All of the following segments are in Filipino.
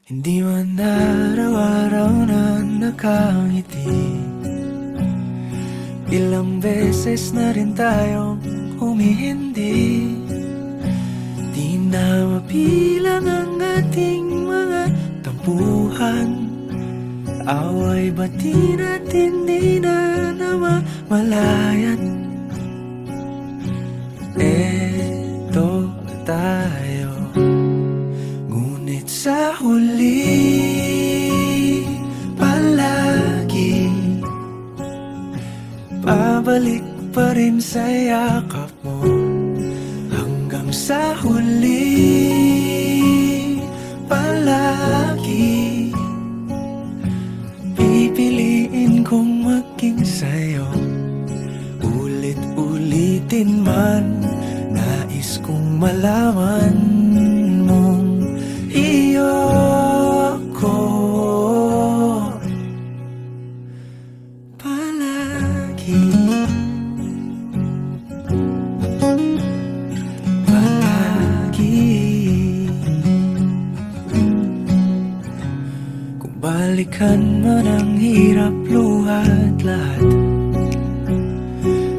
Hindi man araw-araw na nakangiti. Ilang beses na rin tayong humihindi. Di na mabilang ang ating mga tampuhan. Away bati natin di na namamalayan. Eto tayo, ngunit sa huli palagi pabalik pa rin sa yakap mo. Hanggang sa huli palagi pipiliin kong maging sa'yo. Ulit-ulitin man, nais kong malaman mong iyo ako palagi. Kung balikan man ang hirap, luhat lahat,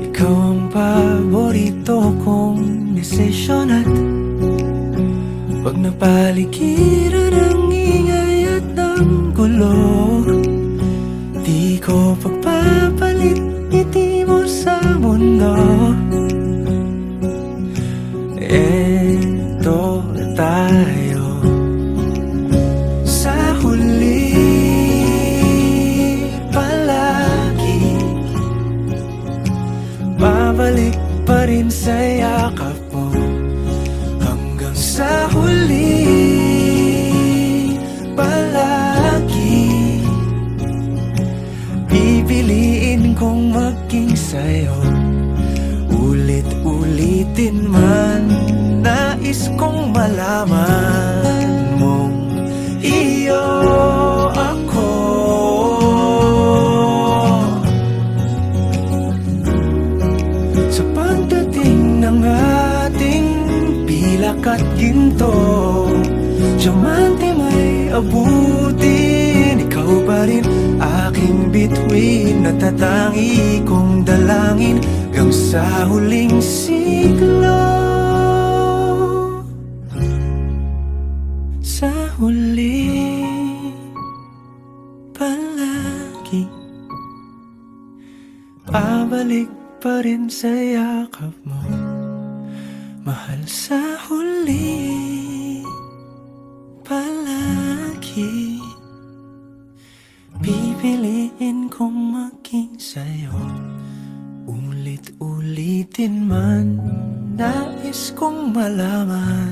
ikaw ang paborito kong desisyon. At pag napaligiran ang ingay at ng gulo, di ko pagpapalit ngiti mo sa mundo. Eto tayo sa huli palagi, babalik pa rin sa yakap mo. Hanggang sa huli palagi pipiliin kong maging sa'yo. Ulit-ulitin man, nais kong malaman mong iyo ako. Sa pagdating ng ating pilak at ginto, diamante may abutin, ikaw pa rin aking bituin. Natatangi kong dalangin hanggang sa huling siglo. Sa huli palagi pabalik pa rin sa yakap mo, mahal. Sa huli palagi pipiliin kong maging sa'yo. Ulit-ulitin man, nais kong malaman